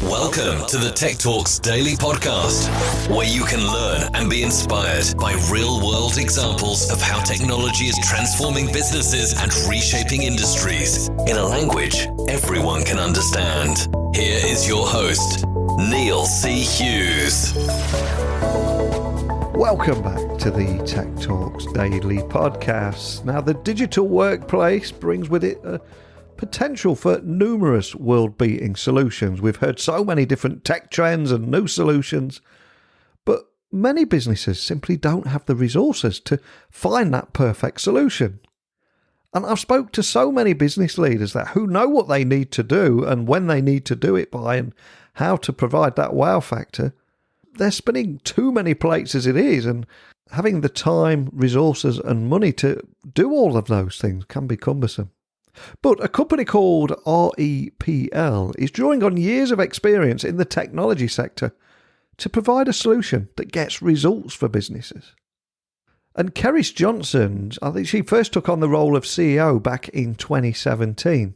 Welcome to the Tech Talks Daily Podcast, where you can learn and be inspired by real-world examples of how technology is transforming businesses and reshaping industries in a language everyone can understand. Here is your host, Neil C. Hughes. Welcome back to the Tech Talks Daily Podcast. Now, the digital workplace brings with it a potential for numerous world-beating solutions. We've heard so many different tech trends and new solutions, but many businesses simply don't have the resources to find that perfect solution. And I've spoke to so many business leaders who know what they need to do and when they need to do it by and how to provide that wow factor. They're spinning too many plates as it is, and having the time, resources and money to do all of those things can be cumbersome. But a company called Rpl is drawing on years of experience in the technology sector to provide a solution that gets results for businesses. And Cerys Johnson, I think she first took on the role of CEO back in 2017.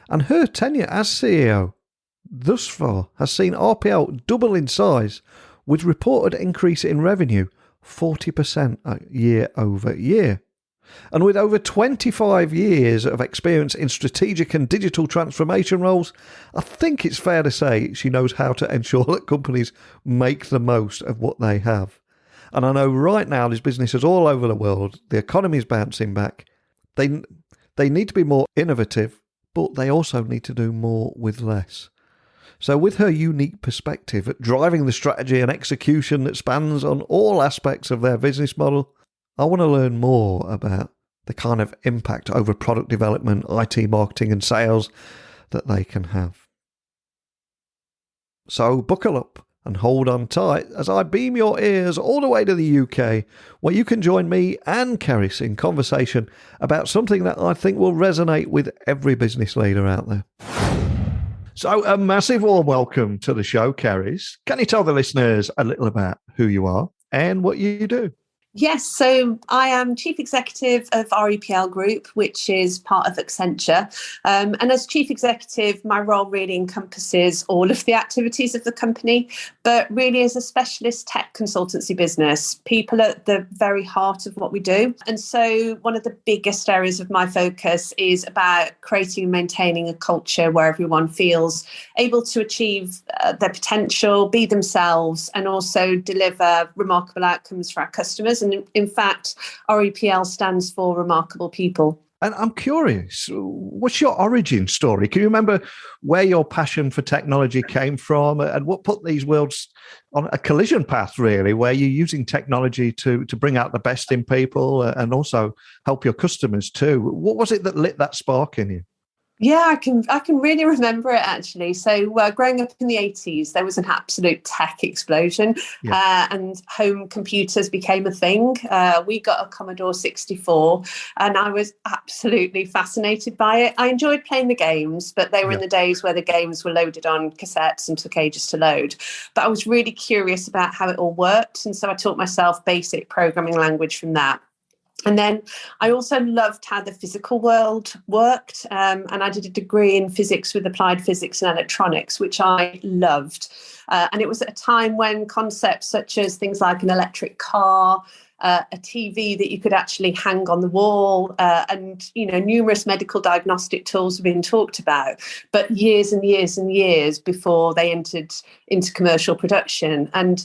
And her tenure as CEO thus far has seen RPL double in size, with reported increase in revenue 40% year over year. And with over 25 years of experience in strategic and digital transformation roles, I think it's fair to say she knows how to ensure that companies make the most of what they have. And I know right now there's businesses all over the world, the economy is bouncing back. They need to be more innovative, but they also need to do more with less. So with her unique perspective at driving the strategy and execution that spans on all aspects of their business model, I want to learn more about the kind of impact over product development, IT marketing and sales that they can have. So buckle up and hold on tight as I beam your ears all the way to the UK, where you can join me and Cerys in conversation about something that I think will resonate with every business leader out there. So a massive warm welcome to the show, Cerys. Can you tell the listeners a little about who you are and what you do? Yes, so I am Chief Executive of Rpl Group, which is part of Accenture. And as Chief Executive, my role really encompasses all of the activities of the company, but really as a specialist tech consultancy business, people at the very heart of what we do. And so one of the biggest areas of my focus is about creating and maintaining a culture where everyone feels able to achieve their potential, be themselves, and also deliver remarkable outcomes for our customers. And in fact, REPL stands for Remarkable People. And I'm curious, what's your origin story? Can you remember where your passion for technology came from and what put these worlds on a collision path, really, where you're using technology to bring out the best in people and also help your customers too? What was it that lit that spark in you? Yeah, I can really remember it, actually. So growing up in the 80s, there was an absolute tech explosion and home computers became a thing. We got a Commodore 64 and I was absolutely fascinated by it. I enjoyed playing the games, but they were in the days where the games were loaded on cassettes and took ages to load. But I was really curious about how it all worked. And so I taught myself basic programming language from that. And then I also loved how the physical world worked. And I did a degree in physics with applied physics and electronics, which I loved. And it was at a time when concepts such as things like an electric car, a TV that you could actually hang on the wall, and numerous medical diagnostic tools were being talked about, but years and years and years before they entered into commercial production. And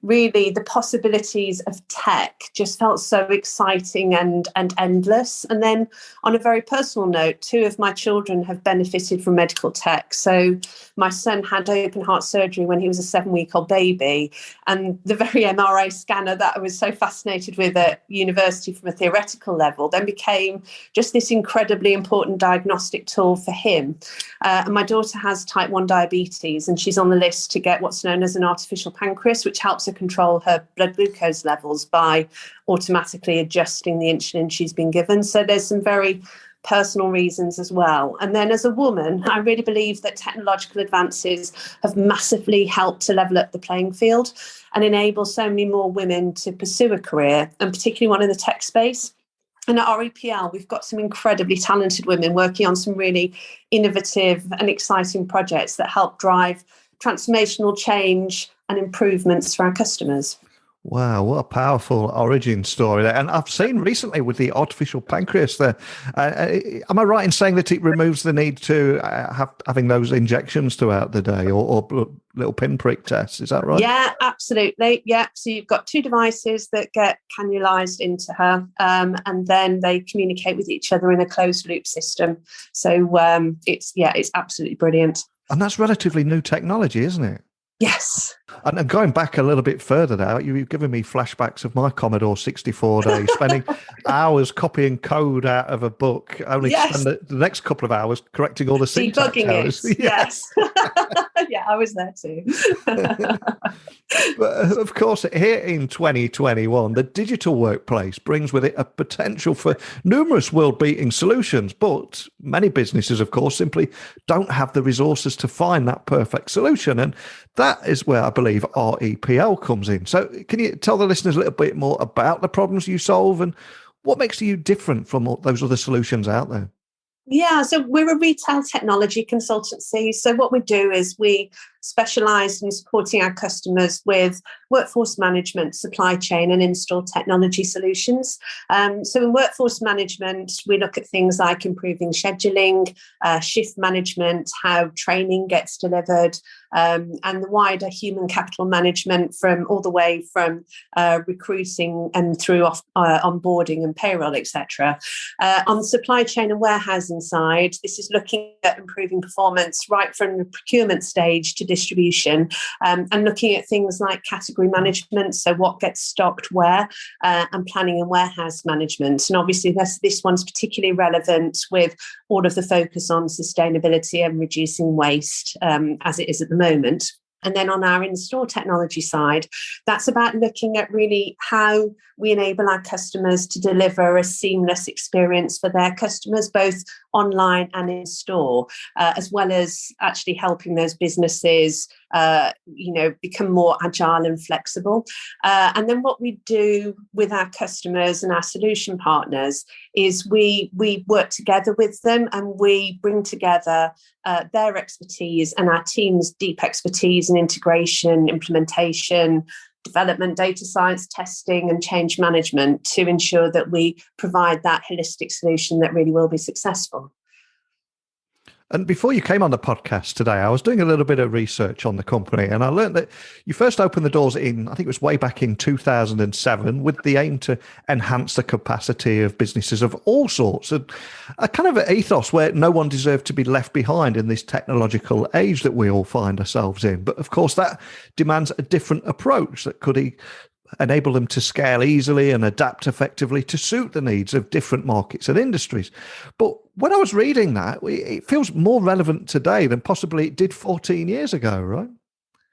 really, the possibilities of tech just felt so exciting and endless. And then on a very personal note, 2 of my children have benefited from medical tech. So my son had open heart surgery when he was a 7-week-old baby. And the very MRI scanner that I was so fascinated with at university from a theoretical level then became just this incredibly important diagnostic tool for him. And my daughter has type 1 diabetes, and she's on the list to get what's known as an artificial pancreas, which helps her control her blood glucose levels by automatically adjusting the insulin she's been given. So there's some very personal reasons as well. And then as a woman, I really believe that technological advances have massively helped to level up the playing field and enable so many more women to pursue a career, and particularly one in the tech space. And at Rpl, we've got some incredibly talented women working on some really innovative and exciting projects that help drive transformational change and improvements for our customers. Wow, what a powerful origin story there. And I've seen recently with the artificial pancreas there, am I right in saying that it removes the need to having those injections throughout the day or little pinprick tests? Is that right? Yeah, absolutely. Yeah. So you've got two devices that get cannulized into her, and then they communicate with each other in a closed loop system. So it's absolutely brilliant. And that's relatively new technology, isn't it? Yes. And going back a little bit further now, you've given me flashbacks of my Commodore 64 days, spending hours copying code out of a book, only to spend the next couple of hours correcting all the syntax errors. Yes. Yeah, I was there too. But of course, here in 2021, the digital workplace brings with it a potential for numerous world-beating solutions. But many businesses, of course, simply don't have the resources to find that perfect solution. And that is where I believe Rpl comes in. So can you tell the listeners a little bit more about the problems you solve and what makes you different from all those other solutions out there? Yeah, so we're a retail technology consultancy. So what we do is we specialise in supporting our customers with workforce management, supply chain and in-store technology solutions. So in workforce management, we look at things like improving scheduling, shift management, how training gets delivered, and the wider human capital management from all the way from recruiting and through onboarding and payroll, etc. On the supply chain and warehousing side, this is looking at improving performance right from the procurement stage to distribution, and looking at things like category management, so what gets stocked where, and planning and warehouse management. And obviously this one's particularly relevant with all of the focus on sustainability and reducing waste, as it is at the moment. And then on our in-store technology side, that's about looking at really how we enable our customers to deliver a seamless experience for their customers, both online and in store, as well as actually helping those businesses, become more agile and flexible. And then what we do with our customers and our solution partners is we work together with them and we bring together their expertise and our team's deep expertise in integration, implementation, development, data science, testing, and change management to ensure that we provide that holistic solution that really will be successful. And before you came on the podcast today, I was doing a little bit of research on the company, and I learned that you first opened the doors in, I think it was way back in 2007, with the aim to enhance the capacity of businesses of all sorts, and a kind of an ethos where no one deserved to be left behind in this technological age that we all find ourselves in. But of course, that demands a different approach that could enable them to scale easily and adapt effectively to suit the needs of different markets and industries. But when I was reading that, it feels more relevant today than possibly it did 14 years ago, right?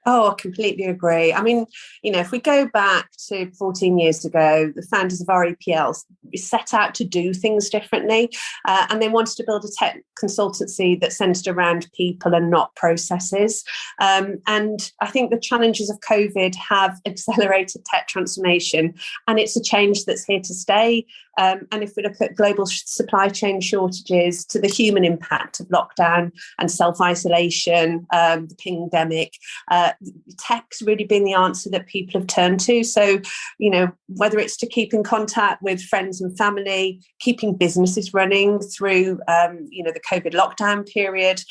Oh, I completely agree. I mean, if we go back to 14 years ago, the founders of Rpl set out to do things differently, and they wanted to build a tech consultancy that centered around people and not processes. And I think the challenges of COVID have accelerated tech transformation, and it's a change that's here to stay. And if we look at global supply chain shortages to the human impact of lockdown and self-isolation, the pandemic, tech's really been the answer that people have turned to. So, whether it's to keep in contact with friends and family, keeping businesses running through, the COVID lockdown period,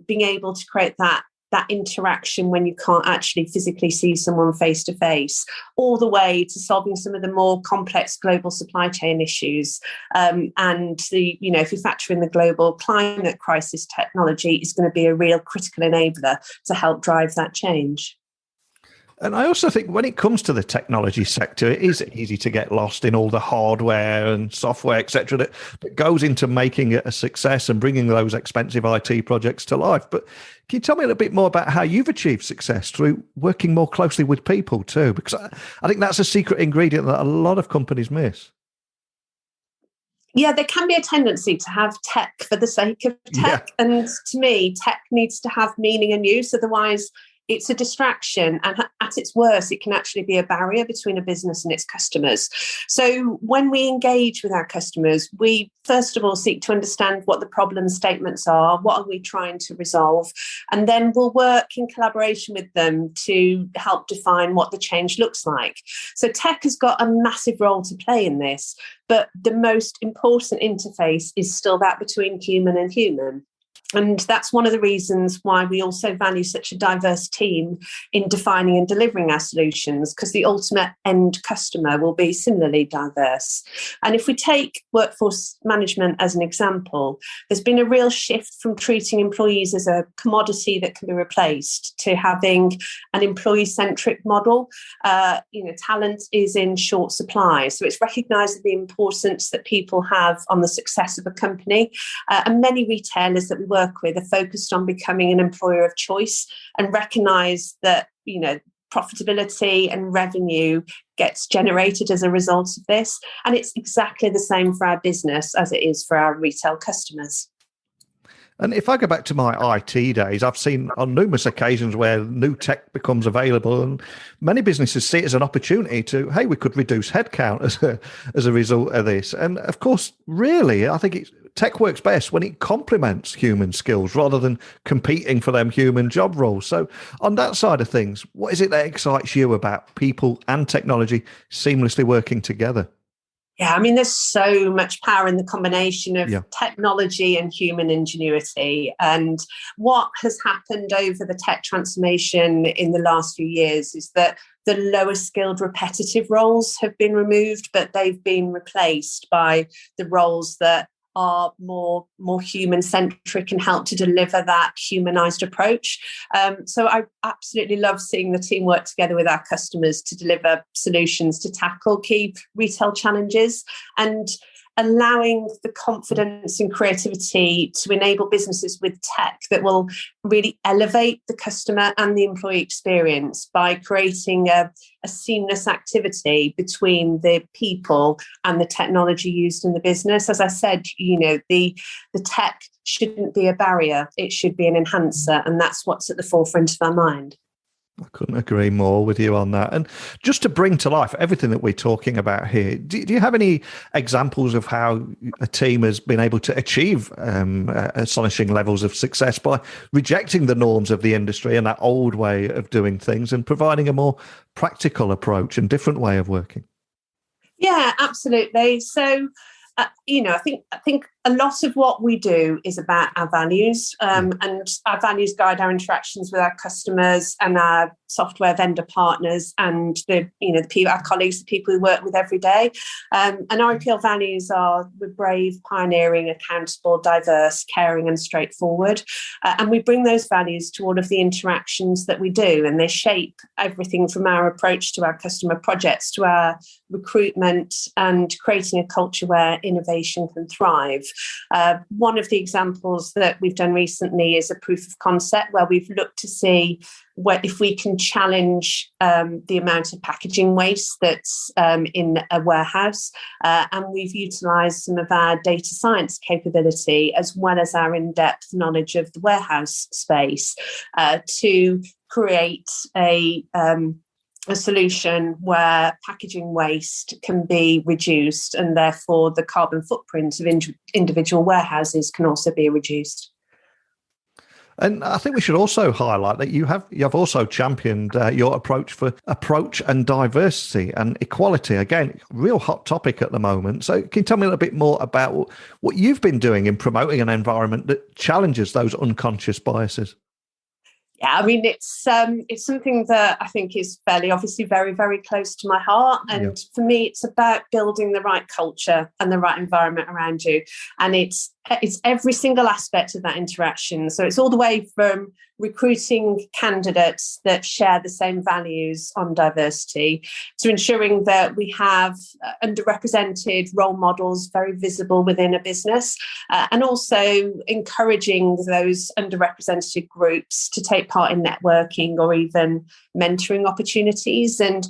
being able to create that interaction when you can't actually physically see someone face to face, all the way to solving some of the more complex global supply chain issues. And if you factor in the global climate crisis, technology is going to be a real critical enabler to help drive that change. And I also think when it comes to the technology sector, it is easy to get lost in all the hardware and software, etc., that goes into making it a success and bringing those expensive IT projects to life. But can you tell me a little bit more about how you've achieved success through working more closely with people too? Because I think that's a secret ingredient that a lot of companies miss. Yeah, there can be a tendency to have tech for the sake of tech. Yeah. And to me, tech needs to have meaning and use. Otherwise, it's a distraction, and at its worst, it can actually be a barrier between a business and its customers. So when we engage with our customers, we first of all seek to understand what the problem statements are, what are we trying to resolve, and then we'll work in collaboration with them to help define what the change looks like. So tech has got a massive role to play in this, but the most important interface is still that between human and human. And that's one of the reasons why we also value such a diverse team in defining and delivering our solutions, because the ultimate end customer will be similarly diverse. And if we take workforce management as an example, there's been a real shift from treating employees as a commodity that can be replaced to having an employee-centric model. Talent is in short supply, so it's recognising the importance that people have on the success of a company. And many retailers that we work with are focused on becoming an employer of choice and recognise that, profitability and revenue gets generated as a result of this. And it's exactly the same for our business as it is for our retail customers. And if I go back to my IT days, I've seen on numerous occasions where new tech becomes available, and many businesses see it as an opportunity to, hey, we could reduce headcount as a result of this. And of course, really, I think tech works best when it complements human skills rather than competing for them human job roles. So on that side of things, what is it that excites you about people and technology seamlessly working together? Yeah, there's so much power in the combination of technology and human ingenuity. And what has happened over the tech transformation in the last few years is that the lower skilled repetitive roles have been removed, but they've been replaced by the roles that are more human-centric and help to deliver that humanised approach. So I absolutely love seeing the team work together with our customers to deliver solutions to tackle key retail challenges, and allowing the confidence and creativity to enable businesses with tech that will really elevate the customer and the employee experience by creating a seamless activity between the people and the technology used in the business. As I said, the tech shouldn't be a barrier, it should be an enhancer, and that's what's at the forefront of our mind. I couldn't agree more with you on that. And just to bring to life everything that we're talking about here, do you have any examples of how a team has been able to achieve astonishing levels of success by rejecting the norms of the industry and that old way of doing things and providing a more practical approach and different way of working? Yeah, absolutely. So, I think a lot of what we do is about our values, and our values guide our interactions with our customers and our software vendor partners and our colleagues, the people we work with every day. And Rpl Values are we're brave, pioneering, accountable, diverse, caring, and straightforward. And we bring those values to all of the interactions that we do, and they shape everything from our approach to our customer projects to our recruitment and creating a culture where innovation can thrive. One of the examples that we've done recently is a proof of concept where we've looked to see if we can challenge the amount of packaging waste that's in a warehouse. And we've utilised some of our data science capability as well as our in-depth knowledge of the warehouse space to create a solution where packaging waste can be reduced, and therefore the carbon footprint of individual warehouses can also be reduced. And I think we should also highlight that you have also championed your approach for approach and diversity and equality. Again, real hot topic at the moment. So can you tell me a little bit more about what you've been doing in promoting an environment that challenges those unconscious biases? Yeah, it's something that I think is fairly obviously very, very close to my heart. And for me, it's about building the right culture and the right environment around you. And it's every single aspect of that interaction. So it's all the way from recruiting candidates that share the same values on diversity to ensuring that we have underrepresented role models very visible within a business, and also encouraging those underrepresented groups to take part in networking or even mentoring opportunities. And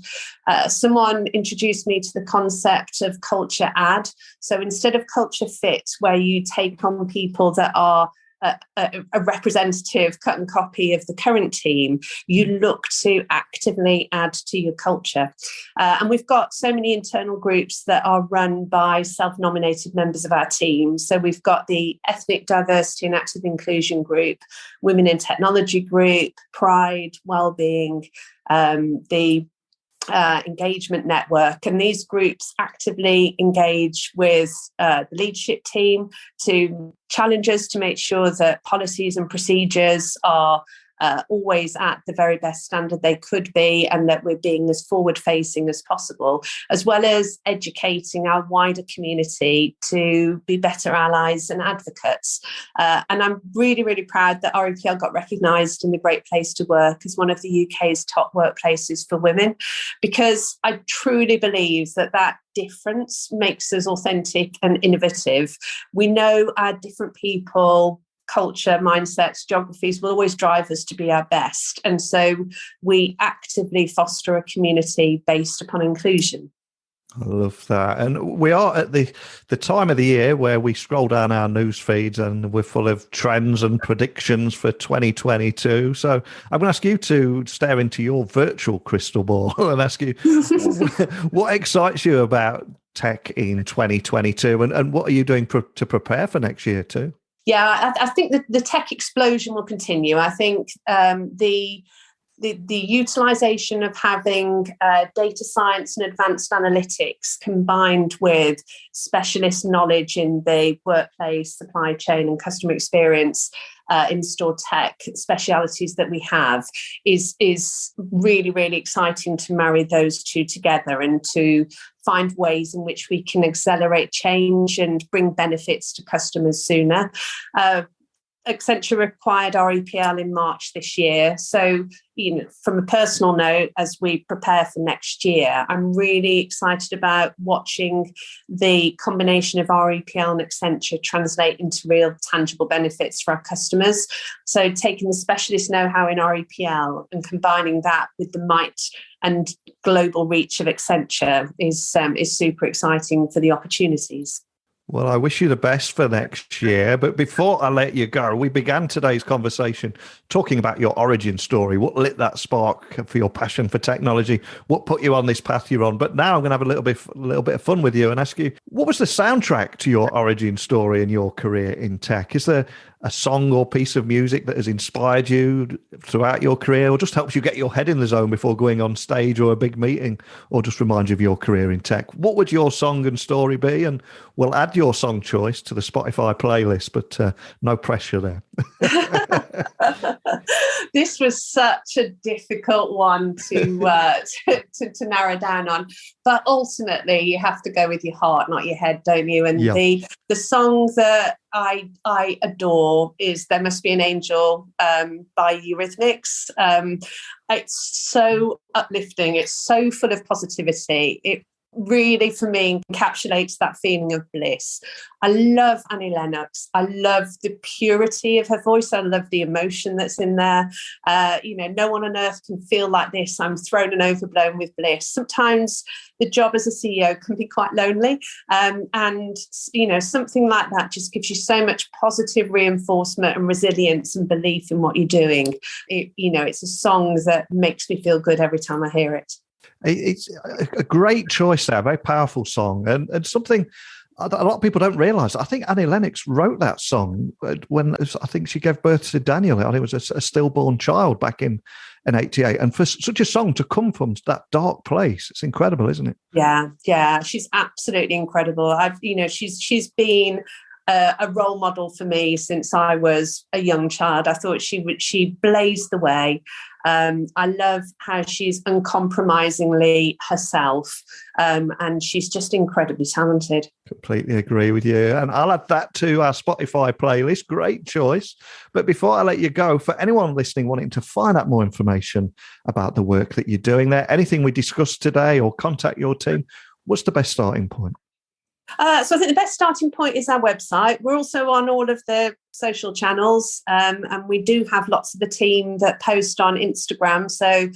someone introduced me to the concept of culture add. So instead of culture fit, where you take on people that are a representative cut and copy of the current team, you look to actively add to your culture. And we've got so many internal groups that are run by self-nominated members of our team. So we've got the Ethnic Diversity and Active Inclusion Group, Women in Technology Group, Pride, Wellbeing, the engagement network, and these groups actively engage with the leadership team to challenge us to make sure that policies and procedures are always at the very best standard they could be, and that we're being as forward facing as possible, as well as educating our wider community to be better allies and advocates. And I'm really, really proud that Rpl got recognised in the Great Place to Work as one of the UK's top workplaces for women, because I truly believe that that difference makes us authentic and innovative. We know our different people, culture, mindsets, geographies will always drive us to be our best. And so we actively foster a community based upon inclusion. I love that. And we are at the time of the year where we scroll down our news feeds and we're full of trends and predictions for 2022. So I'm going to ask you to stare into your virtual crystal ball and ask you what excites you about tech in 2022, and what are you doing to prepare for next year too? Yeah, I think that the tech explosion will continue. I think the utilisation of having data science and advanced analytics combined with specialist knowledge in the workplace, supply chain and customer experience, in-store tech specialities that we have is really, really exciting to marry those two together and to find ways in which we can accelerate change and bring benefits to customers sooner. Accenture acquired Rpl in March this year. So, from a personal note, as we prepare for next year, I'm really excited about watching the combination of Rpl and Accenture translate into real tangible benefits for our customers. So taking the specialist know-how in Rpl and combining that with the might and global reach of Accenture is super exciting for the opportunities. Well, I wish you the best for next year. But before I let you go, we began today's conversation talking about your origin story. What lit that spark for your passion for technology? What put you on this path you're on? But now I'm going to have a little bit of fun with you and ask you, what was the soundtrack to your origin story and your career in tech? Is there a song or piece of music that has inspired you throughout your career, or just helps you get your head in the zone before going on stage or a big meeting, or just reminds you of your career in tech? What would your song and story be? And we'll add your song choice to the Spotify playlist, but no pressure there. This was such a difficult one to narrow down on, but ultimately you have to go with your heart, not your head, don't you? And the song that I adore is "There Must Be an Angel" by Eurythmics. It's so uplifting. It's so full of positivity. It really, for me, encapsulates that feeling of bliss. I love Annie Lennox. I love the purity of her voice. I love the emotion that's in there. No one on earth can feel like this. I'm thrown and overblown with bliss. Sometimes the job as a CEO can be quite lonely. And something like that just gives you so much positive reinforcement and resilience and belief in what you're doing. It's a song that makes me feel good every time I hear it. It's a great choice there, a very powerful song, and something a lot of people don't realise. I think Annie Lennox wrote that song when I think she gave birth to Daniel. I think it was a stillborn child back in 88. And for such a song to come from that dark place, it's incredible, isn't it? Yeah, she's absolutely incredible. She's been a role model for me since I was a young child. I thought she blazed the way. I love how she's uncompromisingly herself, and she's just incredibly talented. Completely agree with you. And I'll add that to our Spotify playlist. Great choice. But before I let you go, for anyone listening wanting to find out more information about the work that you're doing there, anything we discussed today, or contact your team, what's the best starting point? So I think the best starting point is our website. We're also on all of the social channels, and we do have lots of the team that post on Instagram. So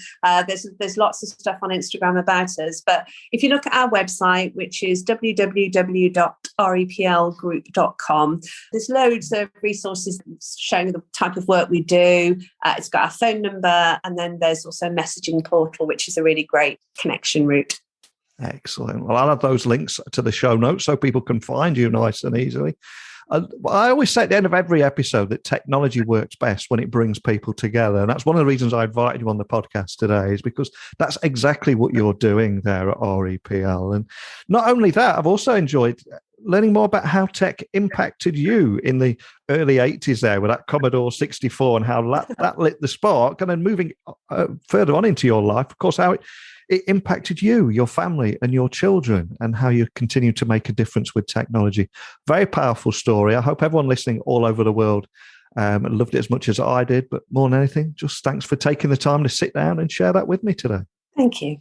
there's lots of stuff on Instagram about us. But if you look at our website, which is www.replgroup.com, there's loads of resources showing the type of work we do. It's got our phone number, and then there's also a messaging portal, which is a really great connection route. Excellent. Well, I'll have those links to the show notes so people can find you nice and easily. I always say at the end of every episode that technology works best when it brings people together. And that's one of the reasons I invited you on the podcast today, is because that's exactly what you're doing there at Rpl. And not only that, I've also enjoyed learning more about how tech impacted you in the early 80s there with that Commodore 64 and how that lit the spark. And then moving further on into your life, of course, how it impacted you, your family, and your children, and how you continue to make a difference with technology. Very powerful story. I hope everyone listening all over the world loved it as much as I did. But more than anything, just thanks for taking the time to sit down and share that with me today. Thank you.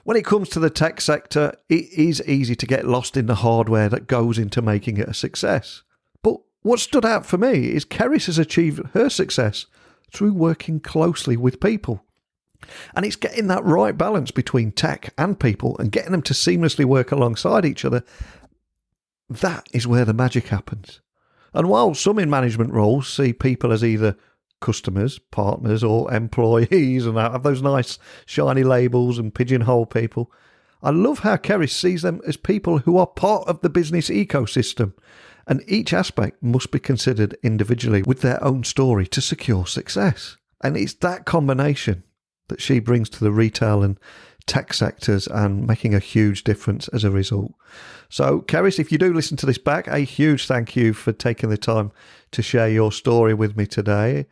When it comes to the tech sector, it is easy to get lost in the hardware that goes into making it a success. But what stood out for me is Cerys has achieved her success through working closely with people. And it's getting that right balance between tech and people and getting them to seamlessly work alongside each other. That is where the magic happens. And while some in management roles see people as either customers, partners, or employees and have those nice shiny labels and pigeonhole people, I love how Cerys sees them as people who are part of the business ecosystem. And each aspect must be considered individually with their own story to secure success. And it's that combination that she brings to the retail and tech sectors and making a huge difference as a result. So, Cerys, if you do listen to this back, a huge thank you for taking the time to share your story with me today.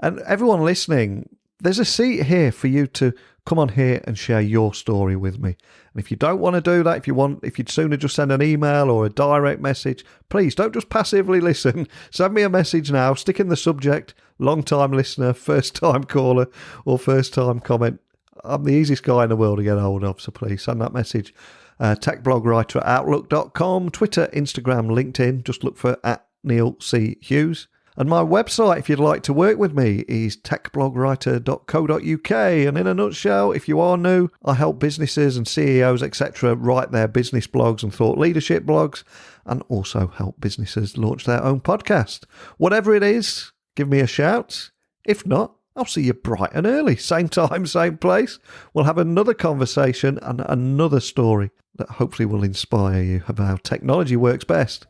And everyone listening, there's a seat here for you to come on here and share your story with me. And if you don't want to do that, if you'd sooner just send an email or a direct message, please don't just passively listen. Send me a message now, stick in the subject, long-time listener, first-time caller, or first-time comment. I'm the easiest guy in the world to get hold of, so please send that message. Techblogwriter@outlook.com, Twitter, Instagram, LinkedIn. Just look for @NeilC.Hughes. And my website, if you'd like to work with me, is techblogwriter.co.uk. And in a nutshell, if you are new, I help businesses and CEOs, etc., write their business blogs and thought leadership blogs, and also help businesses launch their own podcast. Whatever it is, give me a shout. If not, I'll see you bright and early. Same time, same place. We'll have another conversation and another story that hopefully will inspire you about how technology works best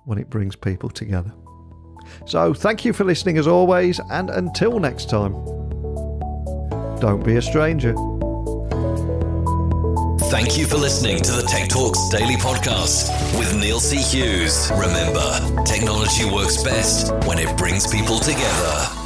when it brings people together. So thank you for listening as always, and until next time, don't be a stranger. Thank you for listening to the Tech Talks Daily Podcast with Neil C. Hughes. Remember, technology works best when it brings people together.